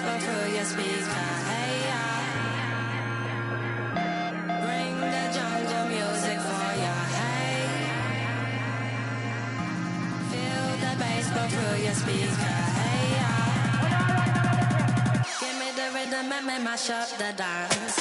go through your speaker. Hey, bring the jungle music for you. Hey, feel the bass go through your speaker. Hey, give me the rhythm and make mash up the dance.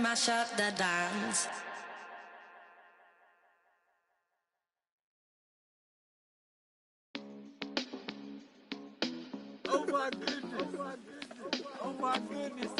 Mash up the dance. Oh my goodness. Oh my goodness.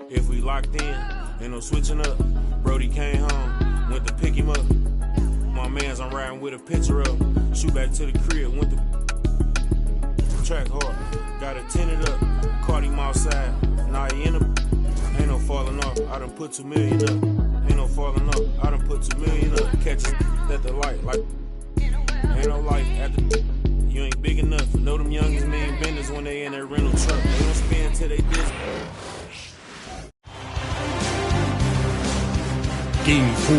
If we locked in, ain't no switching up. Brody came home, went to pick him up. My mans, I'm riding with a picture up. Shoot back to the crib, went to track hard. Got it tinted up, caught him outside. Now he in a, ain't no falling off. I done put 2 million up. Ain't no falling off. I done put 2 million up. Catch it at the light, like ain't no light at the. You ain't big enough. Know them youngins mean benders when they in their rental truck. They don't spin till they dis. Game 4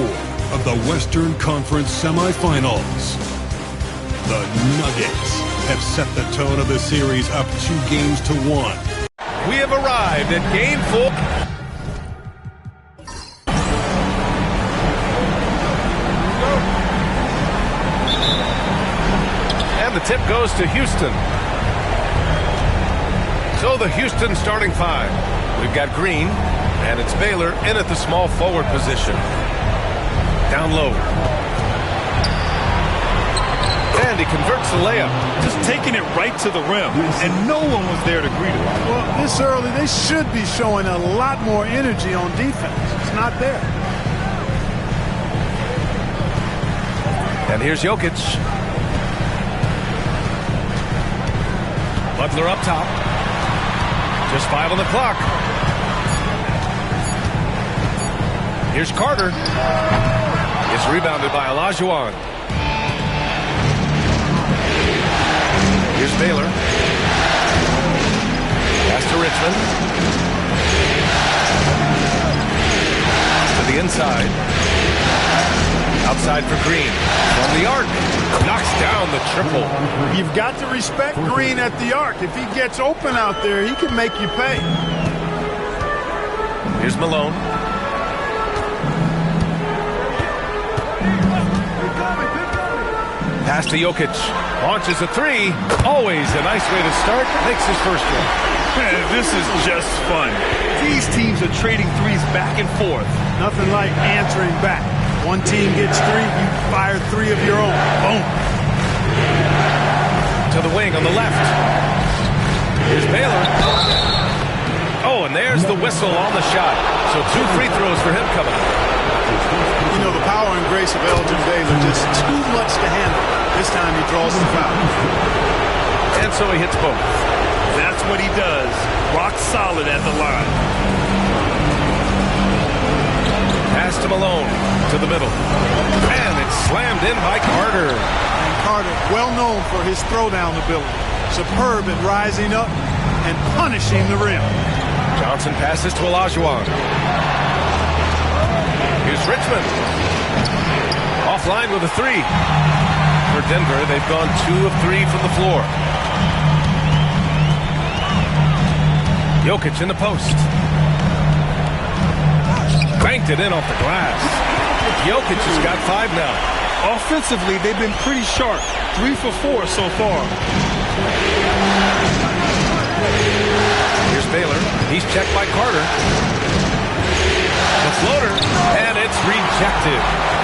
of the Western Conference semifinals. The Nuggets have set the tone of the series up 2 games to 1. We have arrived at Game 4. And the tip goes to Houston. So the Houston starting 5. We've got Green. And it's Baylor in at the small forward position. Down low. And he converts the layup. Just taking it right to the rim. And no one was there to greet him. Well, this early, they should be showing a lot more energy on defense. It's not there. And here's Jokic. Butler up top. Just 5 on the clock. Here's Carter. It's rebounded by Olajuwon. Here's Baylor. Pass to Richmond. To the inside. Outside for Green. From the arc. Knocks down the triple. You've got to respect Green at the arc. If he gets open out there, he can make you pay. Here's Malone. Pass to Jokic. Launches a 3. Always a nice way to start. Makes his first one. This is just fun. These teams are trading threes back and forth. Nothing like answering back. One team gets 3, you fire 3 of your own. Boom. To the wing on the left. Here's Baylor. Oh, and there's the whistle on the shot. So 2 free throws for him coming up. You know, the power and grace of Elgin Baylor, just too much to handle. This time he draws the foul. And so he hits both. That's what he does. Rock solid at the line. Pass to Malone. To the middle. And it's slammed in by Carter. And Carter, well known for his throwdown ability. Superb at rising up and punishing the rim. Johnson passes to Olajuwon. Here's Richmond. Offline with a 3. For Denver, they've gone 2 of 3 from the floor. Jokic in the post. Banked it in off the glass. Jokic has got 5 now. Offensively, they've been pretty sharp. 3 for 4 so far. Here's Baylor. He's checked by Carter. rejected.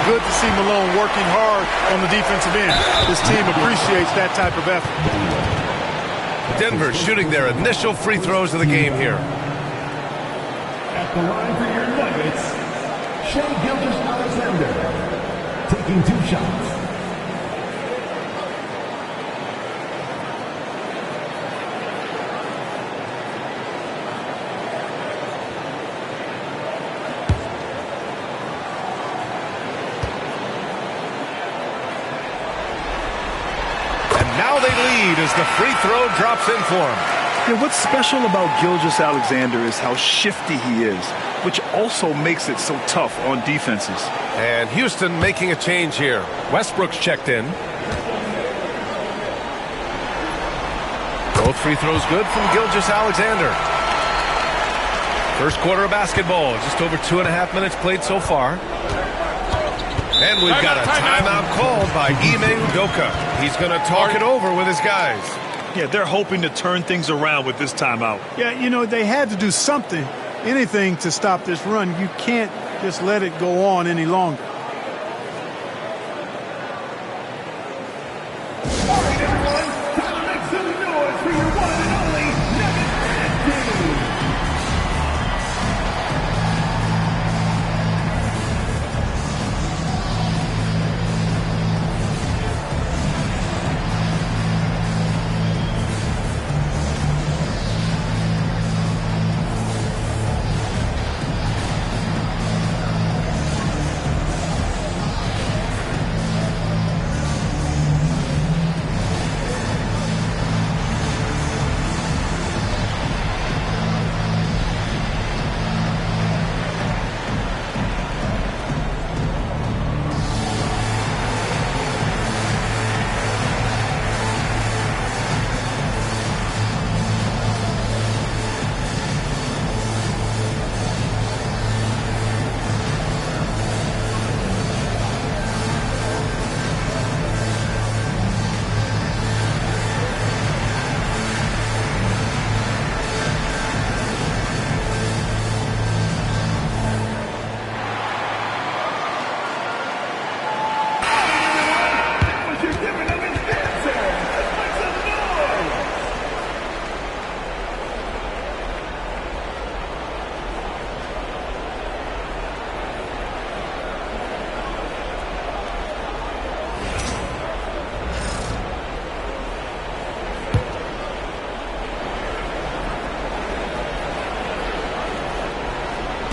Good to see Malone working hard on the defensive end. This team appreciates that type of effort. Denver shooting their initial free throws of the game here. At the line for your Nuggets, Shai Gilgeous-Alexander taking 2 shots. Now they lead as the free throw drops in for him. Yeah, what's special about Gilgeous-Alexander is how shifty he is, which also makes it so tough on defenses. And Houston making a change here. Westbrook's checked in. Both free throws good from Gilgeous-Alexander. First quarter of basketball, just over 2.5 minutes played so far. And we've got a timeout called by Ime Udoka. He's going to talk it over with his guys. Yeah, they're hoping to turn things around with this timeout. Yeah, you know, they had to do something, anything to stop this run. You can't just let it go on any longer. All right, everyone, time to make some noise for your one and only Nuggets team.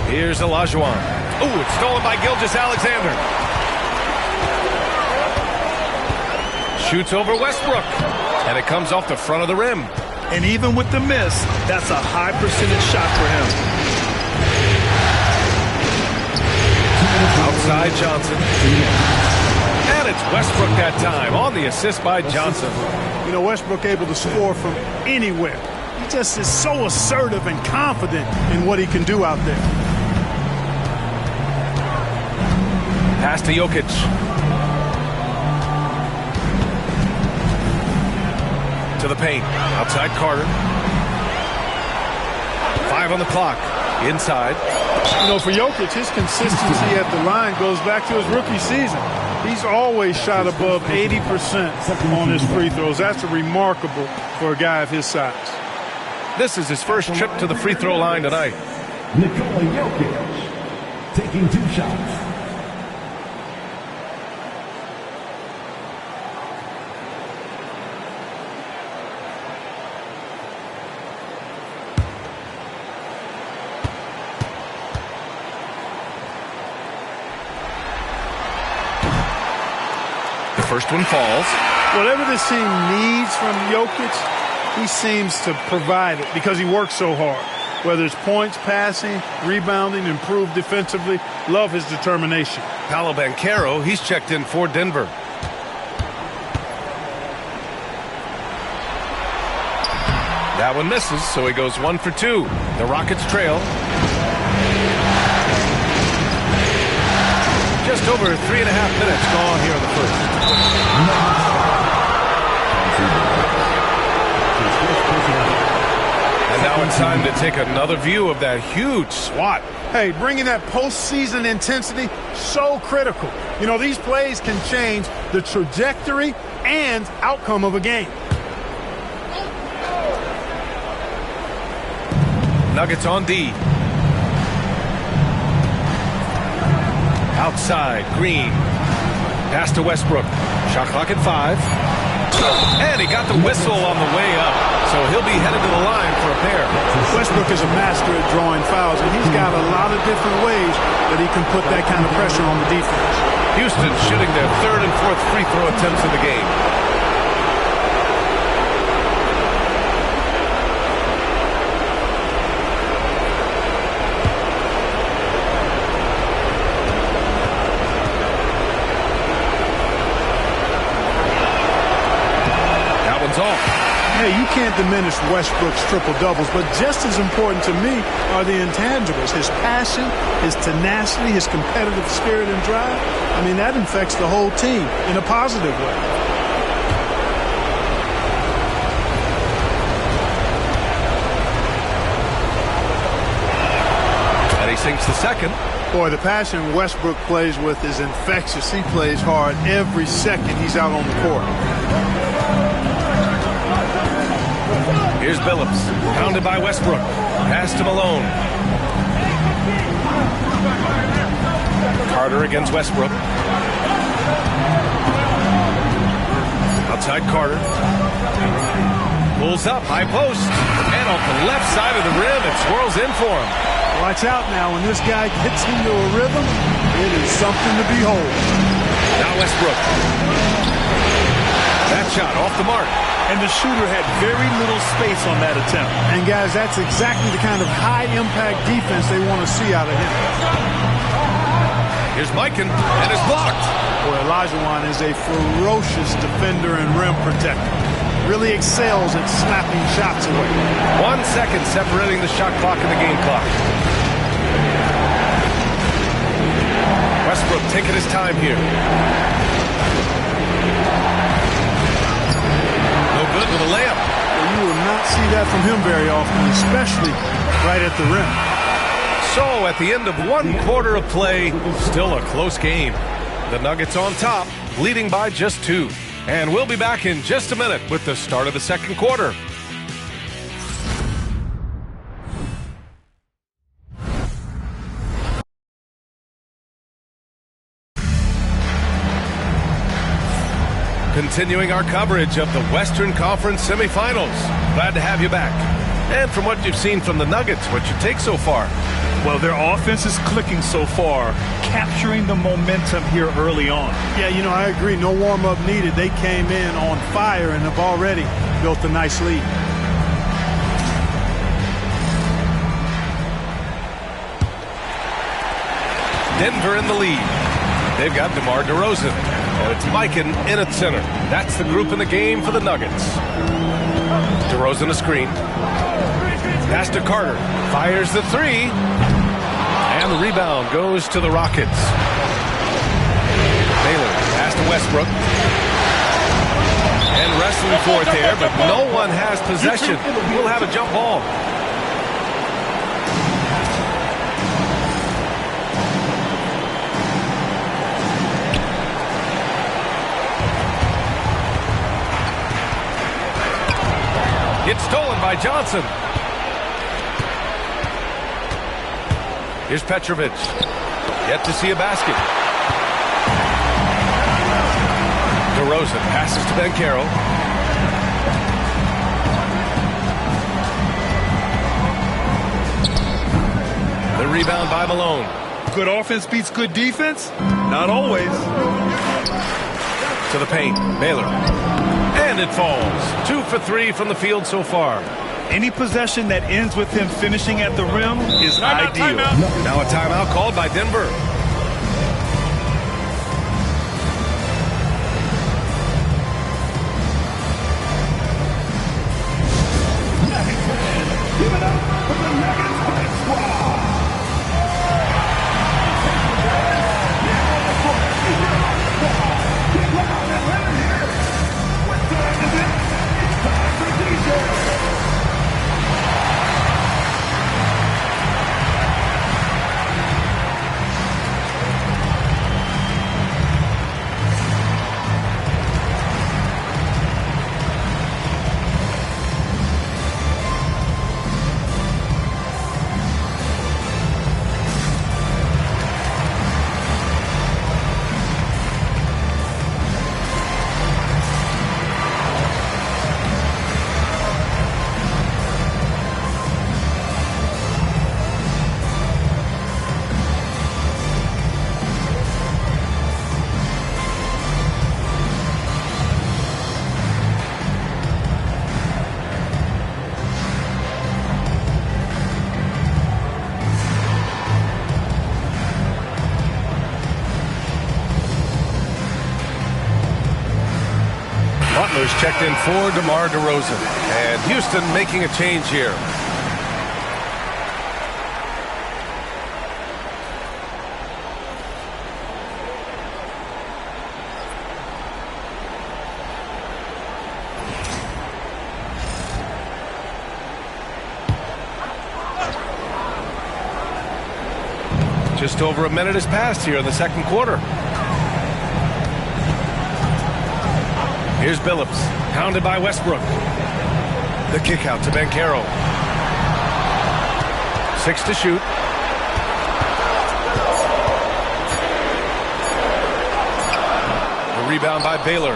Here's Olajuwon. Ooh, it's stolen by Gilgeous-Alexander. Shoots over Westbrook. And it comes off the front of the rim. And even with the miss, that's a high percentage shot for him. Outside Johnson. And it's Westbrook that time on the assist by Johnson. You know, Westbrook able to score from anywhere. He just is so assertive and confident in what he can do out there. Pass to Jokic. To the paint. Outside Carter. 5 on the clock. Inside. You know, for Jokic, his consistency at the line goes back to his rookie season. He's always shot above 80% on his free throws. That's remarkable for a guy of his size. This is his first trip to the free throw line tonight. Nikola Jokic taking 2 shots. First one falls. Whatever this team needs from Jokic, he seems to provide it because he works so hard. Whether it's points, passing, rebounding, improved defensively, love his determination. Paolo Banchero, he's checked in for Denver. That one misses, so he goes 1 for 2. The Rockets trail. Just over 3.5 minutes gone here in the first. And now it's time to take another view of that huge swat. Hey, bringing that postseason intensity, so critical. You know, these plays can change the trajectory and outcome of a game. Nuggets on D. Outside, Green. Pass to Westbrook. Shot clock at 5. And he got the whistle on the way up. So he'll be headed to the line for a pair. Westbrook is a master at drawing fouls, and he's got a lot of different ways that he can put that kind of pressure on the defense. Houston shooting their 3rd and 4th free throw attempts of the game. Hey, you can't diminish Westbrook's triple-doubles, but just as important to me are the intangibles. His passion, his tenacity, his competitive spirit and drive. I mean, that infects the whole team in a positive way. And he sinks the second. Boy, the passion Westbrook plays with is infectious. He plays hard every second he's out on the court. Here's Billups, pounded by Westbrook. Pass to Malone. Carter against Westbrook. Outside Carter. Pulls up, high post. And off the left side of the rim, it swirls in for him. Watch out now. When this guy gets into a rhythm, it is something to behold. Now Westbrook. That shot off the mark. And the shooter had very little space on that attempt. And, guys, that's exactly the kind of high-impact defense they want to see out of him. Here's Mikan, and it's blocked. Boy, Olajuwon is a ferocious defender and rim protector. Really excels at snapping shots away. 1 second separating the shot clock and the game clock. Westbrook taking his time here. Good with a layup. Well, you will not see that from him very often, especially right at the rim. So at the end of 1 quarter of play, still a close game. The Nuggets on top, leading by just 2. And we'll be back in just a minute with the start of the second quarter. Continuing our coverage of the Western Conference semifinals. Glad to have you back. And from what you've seen from the Nuggets, what's your take so far? Well, their offense is clicking so far, capturing the momentum here early on. Yeah, you know, I agree. No warm-up needed. They came in on fire and have already built a nice lead. Denver in the lead. They've got DeMar DeRozan. And it's Mikan in at center. That's the group in the game for the Nuggets. DeRozan a screen. Pass to Carter. Fires the 3. And the rebound goes to the Rockets. Baylor pass to Westbrook. And wrestling for it there, but no one has possession. We'll have a jump ball. It's stolen by Johnson. Here's Petrovic. Yet to see a basket. DeRozan passes to Banchero. The rebound by Malone. Good offense beats good defense? Not always. To the paint. Baylor. And it falls. 2 for 3 from the field so far. Any possession that ends with him finishing at the rim is ideal. Now a timeout called by Denver. Give it up for the Nuggets Fight Squad. Get loud and let it hear. What time is it? It's time for DJ. is checked in for DeMar DeRozan. And Houston making a change here. Just over a minute has passed here in the second quarter. Here's Billups, pounded by Westbrook. The kick out to Banchero. 6 to shoot. The rebound by Baylor.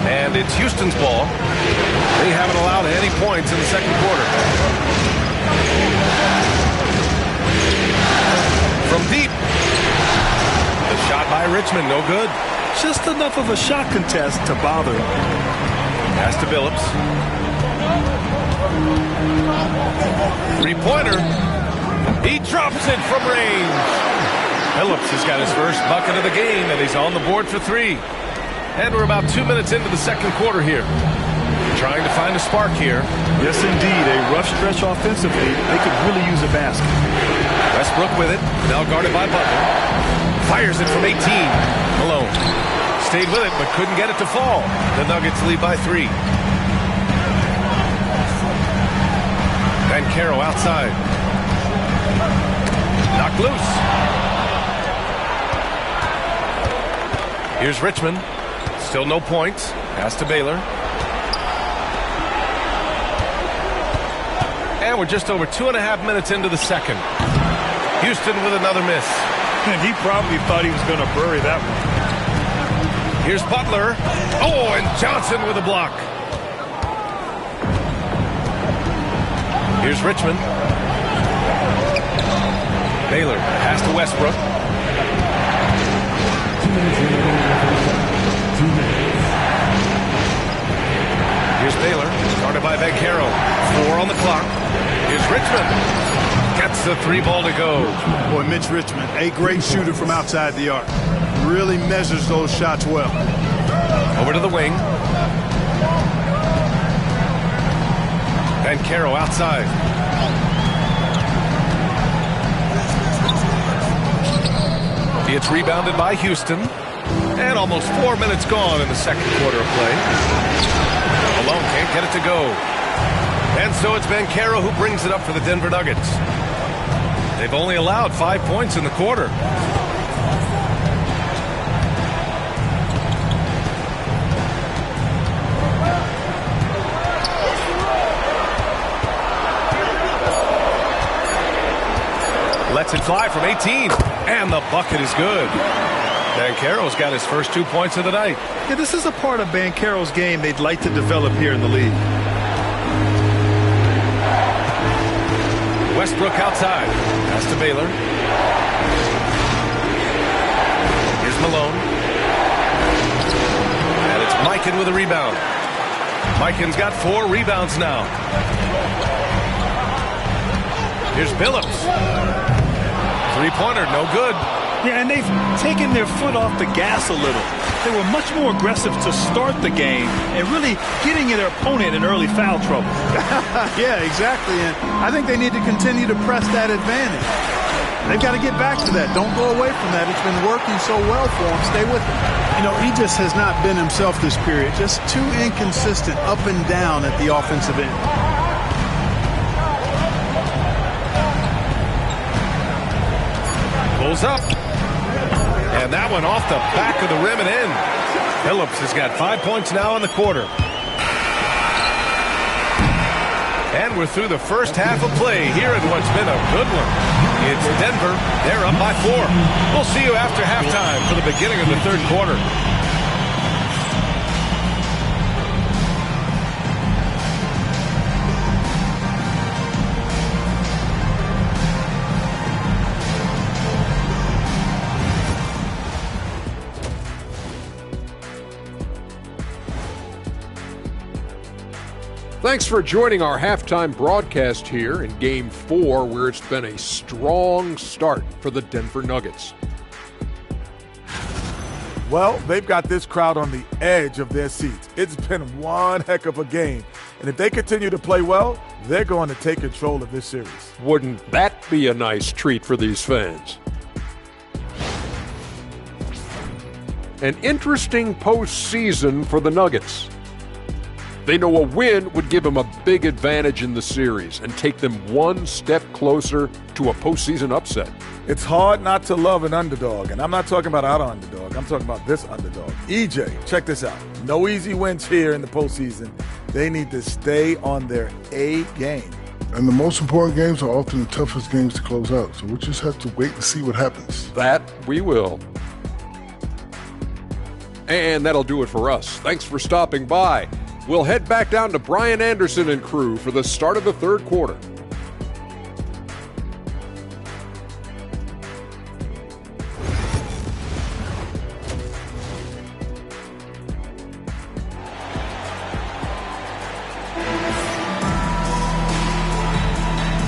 And it's Houston's ball. They haven't allowed any points in the second quarter. From deep. The shot by Richmond, no good. Just enough of a shot contest to bother him. Pass to Billups. Three-pointer. He drops it from range. Billups has got his first bucket of the game, and he's on the board for 3. And we're about 2 minutes into the second quarter here. Trying to find a spark here. Yes, indeed. A rough stretch offensively. They could really use a basket. Westbrook with it. Now guarded by Butler. Fires it from 18. Malone. Stayed with it, but couldn't get it to fall. The Nuggets lead by 3. Banchero outside. Knocked loose. Here's Richmond. Still no points. Pass to Baylor. And we're just over 2.5 minutes into the second. Houston with another miss. And he probably thought he was going to bury that one. Here's Butler. Oh, and Johnson with a block. Here's Richmond. Baylor pass to Westbrook. 2 minutes. Here's Baylor, guarded by Banchero. 4 on the clock. Here's Richmond. Gets the 3 ball to go. Boy, Mitch Richmond, a great shooter from outside the arc. Really measures those shots well. Over to the wing. Banchero outside. It's rebounded by Houston. And almost 4 minutes gone in the second quarter of play. Malone can't get it to go. And so it's Banchero who brings it up for the Denver Nuggets. They've only allowed 5 points in the quarter. Lets it fly from 18. And the bucket is good. Banchero's got his first 2 points of the night. Yeah, this is a part of Banchero's game they'd like to develop here in the league. Westbrook outside. Pass to Baylor. Here's Malone. And it's Mikan with a rebound. Mikan's got 4 rebounds now. Here's Billups. Three-pointer, no good. Yeah, and they've taken their foot off the gas a little. They were much more aggressive to start the game and really getting their opponent in early foul trouble. Yeah, exactly. And I think they need to continue to press that advantage. They've got to get back to that. Don't go away from that. It's been working so well for him. Stay with him. You know, he just has not been himself this period. Just too inconsistent up and down at the offensive end. Pulls up. And that one off the back of the rim and in. Billups has got 5 points now in the quarter. And we're through the first half of play here in what's been a good one. It's Denver. They're up by 4. We'll see you after halftime for the beginning of the third quarter. Thanks for joining our halftime broadcast here in Game 4, where it's been a strong start for the Denver Nuggets. Well, they've got this crowd on the edge of their seats. It's been one heck of a game. And if they continue to play well, they're going to take control of this series. Wouldn't that be a nice treat for these fans? An interesting postseason for the Nuggets. They know a win would give them a big advantage in the series and take them one step closer to a postseason upset. It's hard not to love an underdog, and I'm not talking about our underdog. I'm talking about this underdog. EJ, check this out. No easy wins here in the postseason. They need to stay on their A game. And the most important games are often the toughest games to close out, so we'll just have to wait and see what happens. That we will. And that'll do it for us. Thanks for stopping by. We'll head back down to Brian Anderson and crew for the start of the third quarter.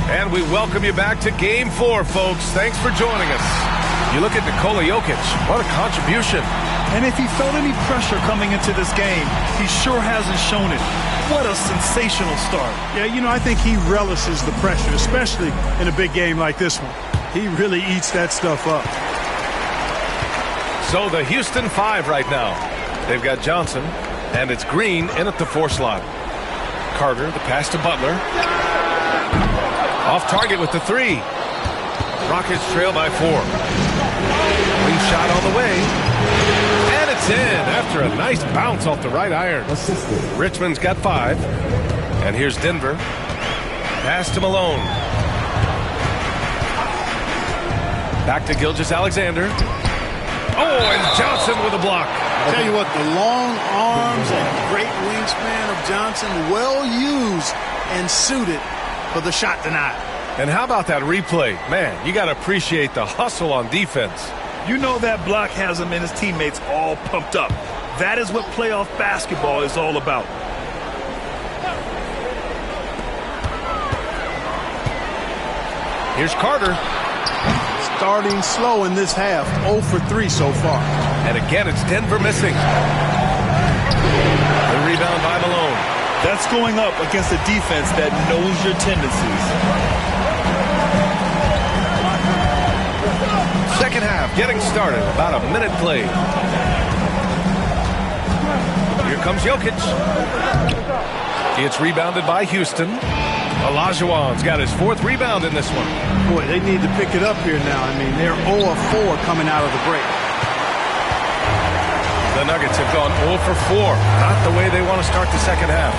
And we welcome you back to Game 4, folks. Thanks for joining us. You look at Nikola Jokic. What a contribution. And if he felt any pressure coming into this game, he sure hasn't shown it. What a sensational start. Yeah, you know, I think he relishes the pressure, especially in a big game like this one. He really eats that stuff up. So the Houston 5 right now. They've got Johnson, and it's Green in at the 4 slot. Carter, the pass to Butler. Off target with the 3. Rockets trail by 4. Wing shot on the way. And it's in after a nice bounce off the right iron. Richmond's got 5. And here's Denver. Pass to Malone. Back to Gilgeous-Alexander. Oh, and Johnson with a block. I'll tell you what, the long arms and great wingspan of Johnson, well used and suited for the shot denial. And how about that replay? Man, you got to appreciate the hustle on defense. You know that block has him and his teammates all pumped up. That is what playoff basketball is all about. Here's Carter. Starting slow in this half, 0 for 3 so far. And again, it's Denver missing. The rebound by Malone. That's going up against a defense that knows your tendencies. Second half getting started. About a minute played. Here comes Jokic. It's rebounded by Houston. Olajuwon's got his 4th rebound in this one. Boy, they need to pick it up here now. I mean, they're 0 of 4 coming out of the break. The Nuggets have gone 0 for 4. Not the way they want to start the second half.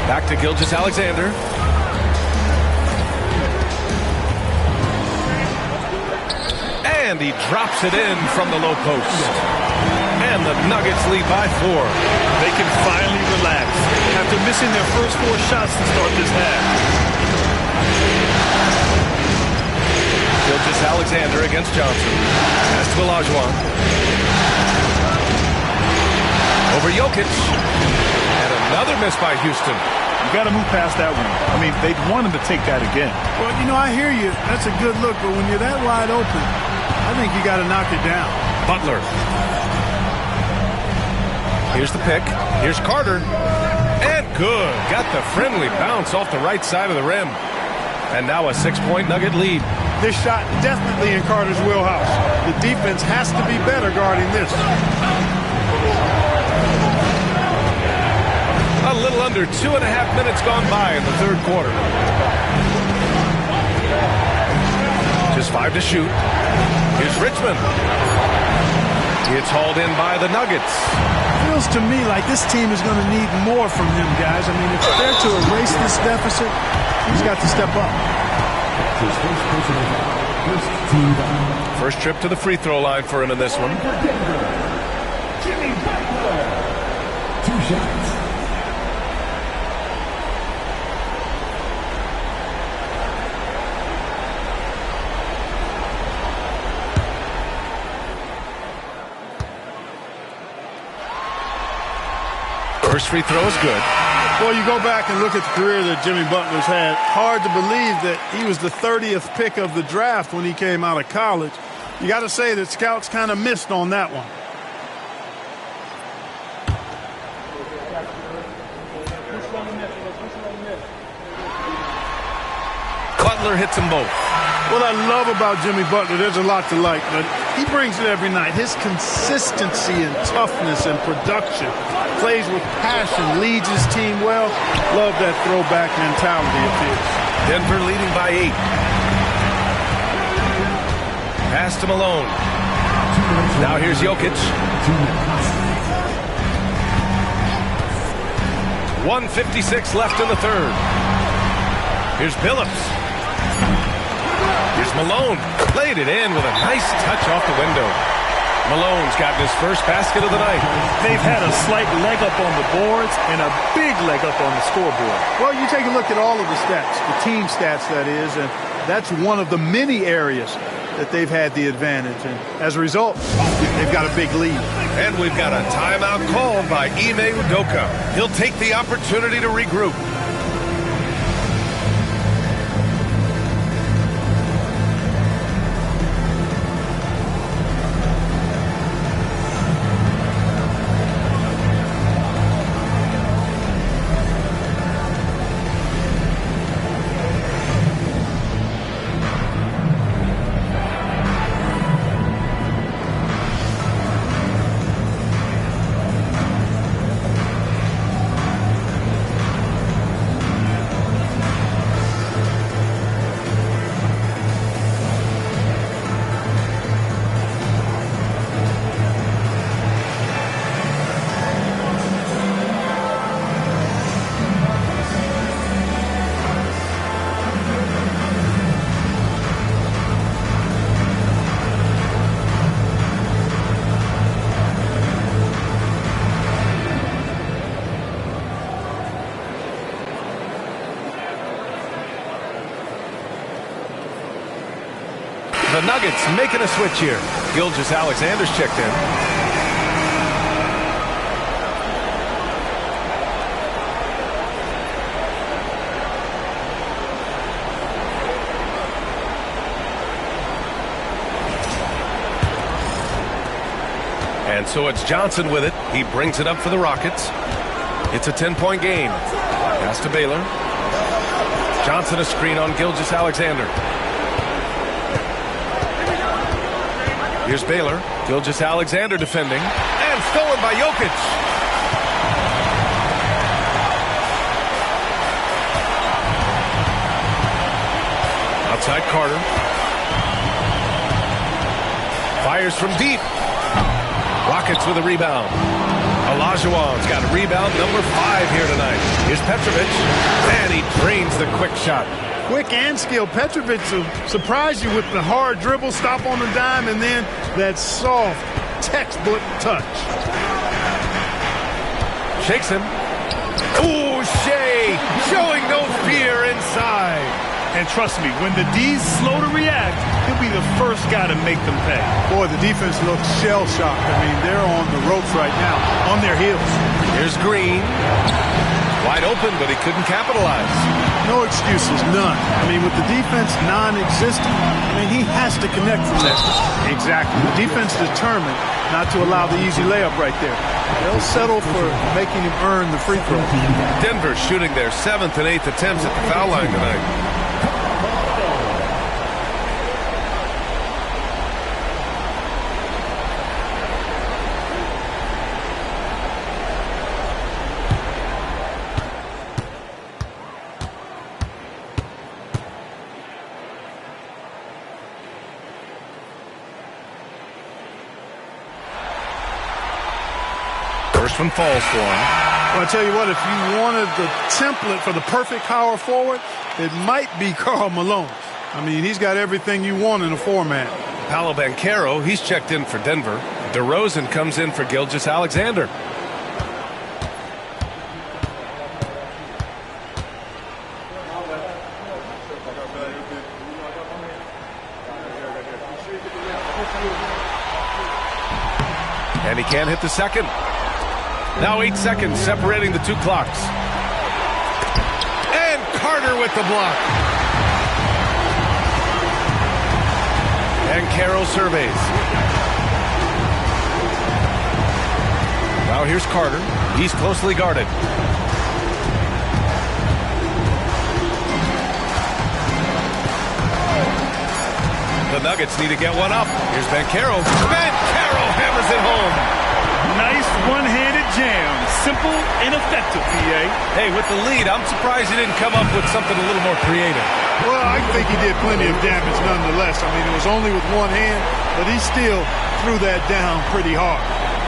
Back to Gilgeous-Alexander. And he drops it in from the low post. And the Nuggets lead by 4. They can finally relax after missing their first 4 shots to start this half. Gilgeous-Alexander against Johnson. Pass to Olajuwon. Over Jokic. And another miss by Houston. You got to move past that one. I mean, they'd want him to take that again. Well, you know, I hear you. That's a good look, but when you're that wide open, I think you got to knock it down. Butler. Here's the pick. Here's Carter. And good. Got the friendly bounce off the right side of the rim. And now a 6-point Nugget lead. This shot definitely in Carter's wheelhouse. The defense has to be better guarding this. A little under 2.5 minutes gone by in the third quarter. Just 5 to shoot. Here's Richmond. It's hauled in by the Nuggets. Feels to me like this team is going to need more from him, guys. I mean, if they're to erase this deficit, he's got to step up. First trip to the free throw line for him in this one. Jimmy Butler. 2 shots. First free throw is good. Well, you go back and look at the career that Jimmy Butler's had. Hard to believe that he was the 30th pick of the draft when he came out of college. You got to say that scouts kind of missed on that one. Butler hits them both. What I love about Jimmy Butler, there's a lot to like, but he brings it every night. His consistency and toughness and production, plays with passion, leads his team well. Love that throwback mentality of his. Denver leading by 8. Pass to Malone. Now here's Jokic. 1:56 left in the third. Here's Billups. Here's Malone. Played it in with a nice touch off the window. Malone's gotten his first basket of the night. They've had a slight leg up on the boards and a big leg up on the scoreboard. Well, you take a look at all of the stats, the team stats that is, and that's one of the many areas that they've had the advantage. And as a result, they've got a big lead. And we've got a timeout called by Ime Udoka. He'll take the opportunity to regroup. The Nuggets making a switch here. Gilgeous-Alexander's checked in. And so it's Johnson with it. He brings it up for the Rockets. It's a 10-point game. Pass to Baylor. Johnson a screen on Gilgeous-Alexander. Here's Baylor. Gilgeous-Alexander defending. And stolen by Jokic. Outside Carter. Fires from deep. Rockets with a rebound. Olajuwon's got a rebound number 5 here tonight. Here's Petrovic. And he drains the quick shot. Quick and skilled. Petrovic will surprise you with the hard dribble, stop on the dime, and then that soft, textbook touch. Shakes him. Ooh, Shea showing no fear inside. And trust me, when the D's slow to react, he'll be the first guy to make them pay. Boy, the defense looks shell-shocked. I mean, they're on the ropes right now, on their heels. Here's Green. Wide open, but he couldn't capitalize. No excuses, none. I mean, with the defense non-existent, I mean, he has to connect from that. Exactly. The defense determined not to allow the easy layup right there. They'll settle for making him earn the free throw. Denver shooting their 7th and 8th attempts at the foul line tonight. First one falls for him. Well, I tell you what, if you wanted the template for the perfect power forward, it might be Karl Malone. I mean, he's got everything you want in a four-man. Paolo Banchero, he's checked in for Denver. DeRozan comes in for Gilgeous-Alexander. And he can't hit the second. Now 8 seconds separating the two clocks. And Carter with the block. And Carroll surveys. Now here's Carter. He's closely guarded. The Nuggets need to get one up. Here's Banchero. Banchero hammers it home. Nice one-handed jam. Simple and effective, PA. Hey, with the lead, I'm surprised he didn't come up with something a little more creative. Well, I think he did plenty of damage nonetheless. I mean, it was only with one hand, but he still threw that down pretty hard.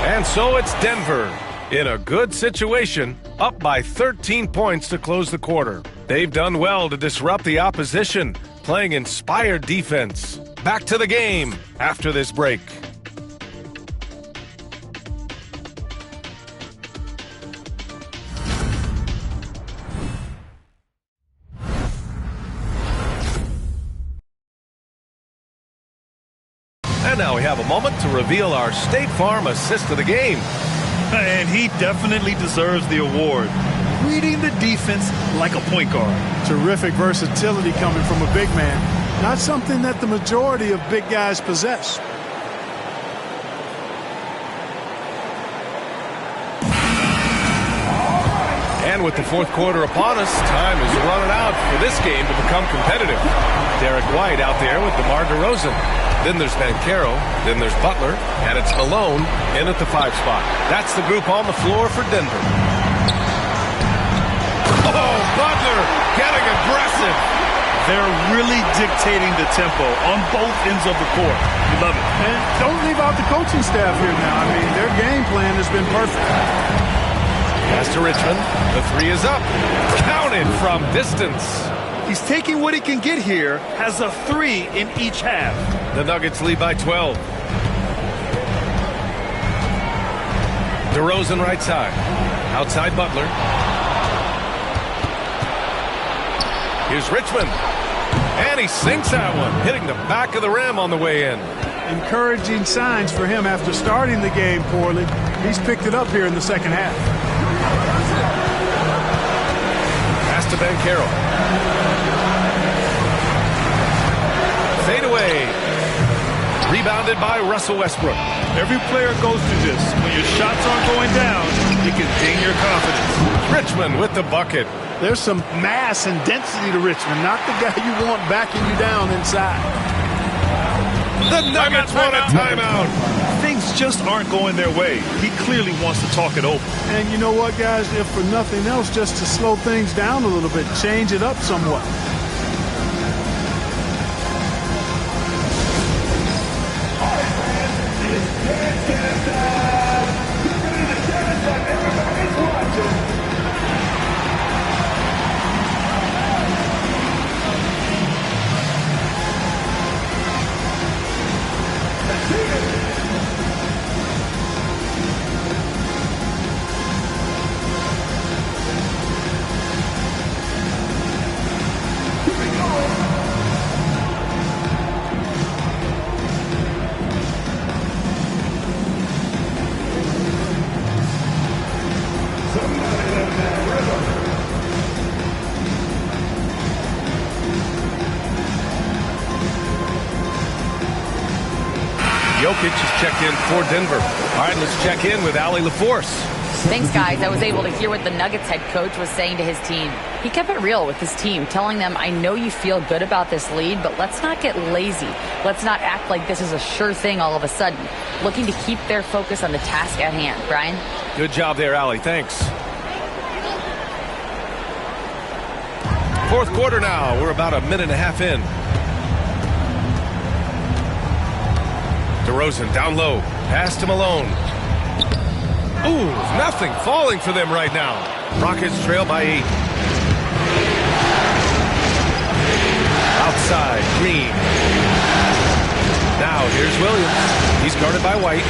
And so it's Denver in a good situation, up by 13 points to close the quarter. They've done well to disrupt the opposition, playing inspired defense. Back to the game after this break. And now we have a moment to reveal our State Farm assist of the game. And he definitely deserves the award. Reading the defense like a point guard. Terrific versatility coming from a big man. Not something that the majority of big guys possess. And with the fourth quarter upon us, time is running out for this game to become competitive. Derek White out there with DeMar DeRozan. Then there's Banchero, then there's Butler, and it's Malone in at the 5 spot. That's the group on the floor for Denver. Oh, Butler getting aggressive. They're really dictating the tempo on both ends of the court. You love it. And don't leave out the coaching staff here now. I mean, their game plan has been perfect. Pass to Richmond. The 3 is up. Counted from distance. He's taking what he can get here, has a 3 in each half. The Nuggets lead by 12. DeRozan right side. Outside Butler. Here's Richmond. And he sinks that one, hitting the back of the rim on the way in. Encouraging signs for him after starting the game poorly. He's picked it up here in the second half. Pass to Banchero. Fade away. Rebounded by Russell Westbrook. Every player goes through this. When your shots aren't going down, you can ding your confidence. Richmond with the bucket. There's some mass and density to Richmond, not the guy you want backing you down inside. The Nuggets want a timeout. Things just aren't going their way. He clearly wants to talk it over. And you know what, guys? If for nothing else, just to slow things down a little bit, change it up somewhat. Jokic is checked in for Denver. All right, let's check in with Allie LaForce. Thanks, guys. I was able to hear what the Nuggets head coach was saying to his team. He kept it real with his team, telling them, I know you feel good about this lead, but let's not get lazy. Let's not act like this is a sure thing all of a sudden. Looking to keep their focus on the task at hand. Brian? Good job there, Allie. Thanks. Fourth quarter now. We're about a minute and a half in. DeRozan down low. Pass to Malone. Ooh, nothing falling for them right now. Rockets trail by 8. Outside, Green. Now here's Williams. He's guarded by White.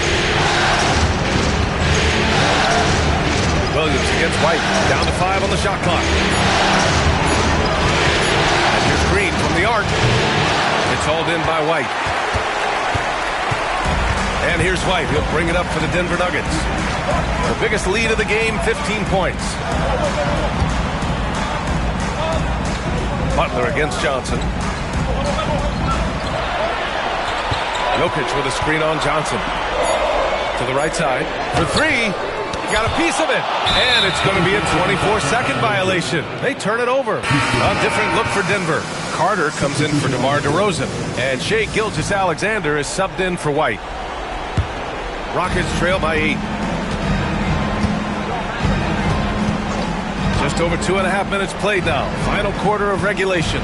Williams against White. Down to 5 on the shot clock. And here's Green from the arc. It's hauled in by White. And here's White. He'll bring it up for the Denver Nuggets. The biggest lead of the game, 15 points. Butler against Johnson. Jokic with a screen on Johnson. To the right side. For three. Got a piece of it. And it's going to be a 24-second violation. They turn it over. A different look for Denver. Carter comes in for DeMar DeRozan. And Shai Gilgeous-Alexander is subbed in for White. Rockets trail by 8. Just over 2.5 minutes played now. Final quarter of regulation.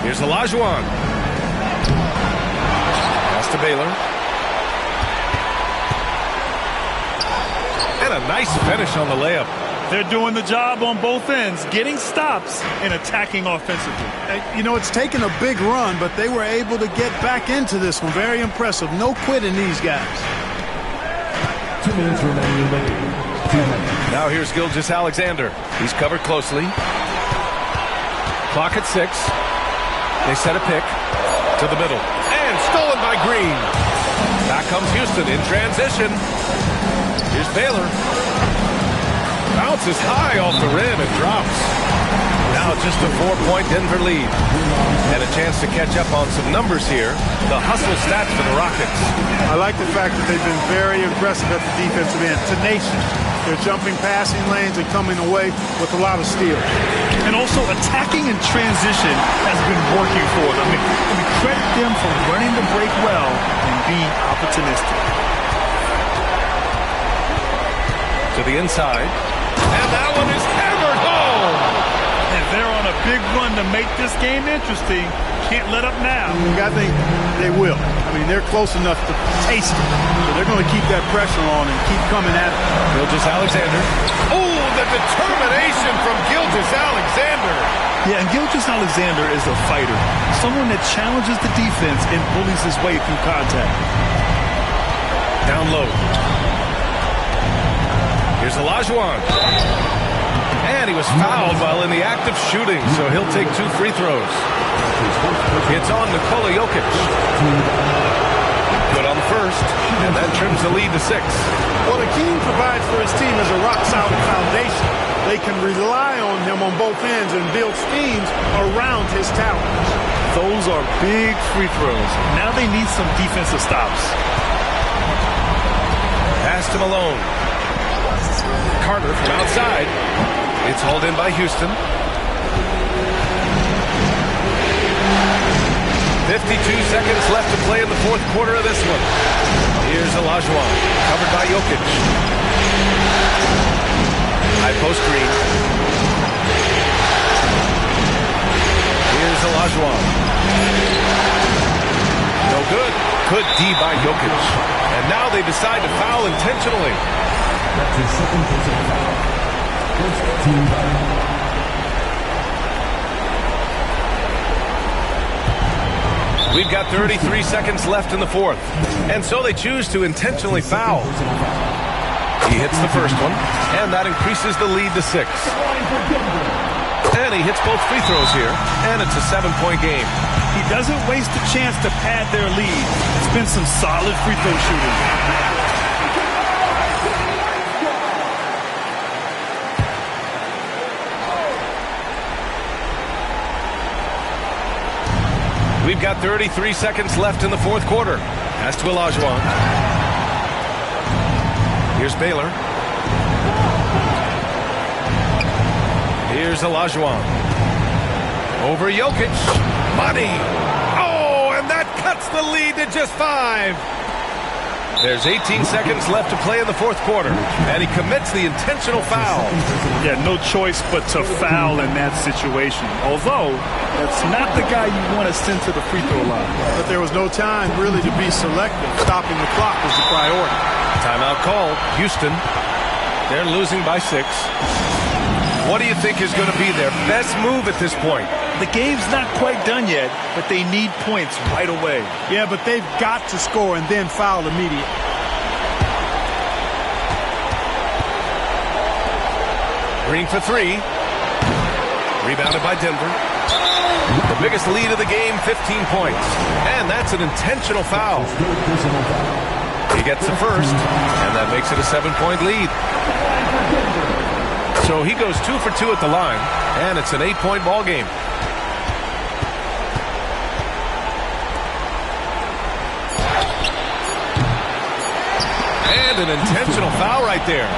Here's Olajuwon. Pass to Baylor. And a nice finish on the layup. They're doing the job on both ends, getting stops and attacking offensively. You know, it's taken a big run, but they were able to get back into this one. Very impressive. No quitting these guys. 2 minutes remaining. Now here's Gilgeous-Alexander. He's covered closely. Clock at 6. They set a pick to the middle. And stolen by Green. Back comes Houston in transition. Here's Baylor. Bounces high off the rim and drops. Now just a 4-point Denver lead. And a chance to catch up on some numbers here. The hustle stats for the Rockets. I like the fact that they've been very aggressive at the defensive end. Tenacious. They're jumping passing lanes and coming away with a lot of steals. And also attacking in transition has been working for them. I mean, we credit them for running the break well and being opportunistic. To the inside. And that one is hammered home. And they're on a big run to make this game interesting. Can't let up now. I think they will. I mean, they're close enough to taste it. So they're going to keep that pressure on and keep coming at it. Gilgeous-Alexander. Oh, the determination from Gilgeous-Alexander. Yeah, and Gilgeous-Alexander is a fighter. Someone that challenges the defense and bullies his way through contact. Down low. Here's Olajuwon. And he was fouled while in the act of shooting, so he'll take 2 free throws. It's on Nikola Jokic. Good on the first, and that trims the lead to 6. What Akeem provides for his team is a rock-solid foundation. They can rely on him on both ends and build schemes around his talents. Those are big free throws. Now they need some defensive stops. Pass to Malone. Carter from outside. It's hauled in by Houston. 52 seconds left to play in the fourth quarter of this one. Here's Olajuwon, covered by Jokic. High post Green. Here's Olajuwon. No good. Good D by Jokic. And now they decide to foul intentionally. That's his second personal foul. First team foul. We've got 33 seconds left in the fourth. And so they choose to intentionally foul. He hits the first one, and that increases the lead to 6. And he hits both free throws here, and it's a 7-point game. He doesn't waste a chance to pad their lead. It's been some solid free throw shooting. We've got 33 seconds left in the fourth quarter. Pass to Olajuwon. Here's Baylor. Here's Olajuwon. Over Jokic. Money. Oh, and that cuts the lead to just 5. There's 18 seconds left to play in the fourth quarter, and he commits the intentional foul. Yeah, no choice but to foul in that situation. Although, that's not the guy you want to send to the free throw line. But there was no time really to be selective. Stopping the clock was the priority. Timeout called. Houston, they're losing by 6. What do you think is going to be their best move at this point? The game's not quite done yet, but they need points right away. Yeah, but they've got to score and then foul immediately. Green for 3. Rebounded by Denver. The biggest lead of the game, 15 points. And that's an intentional foul. He gets the first, and that makes it a 7-point lead. So he goes 2 for 2 at the line, and it's an 8-point ball game. And an intentional foul right there.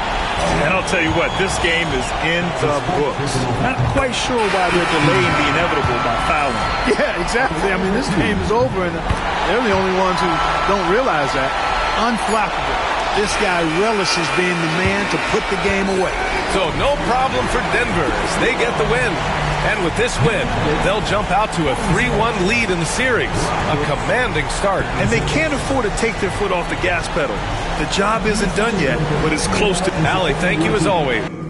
And I'll tell you what, this game is in the books. Not quite sure why they're delaying the inevitable by fouling. Yeah, exactly. I mean, this game is over, and they're the only ones who don't realize that. Unflappable. This guy relishes being the man to put the game away. So no problem for Denver as they get the win. And with this win, they'll jump out to a 3-1 lead in the series. A commanding start. And they can't afford to take their foot off the gas pedal. The job isn't done yet, but it's close to. Allie, thank you as always.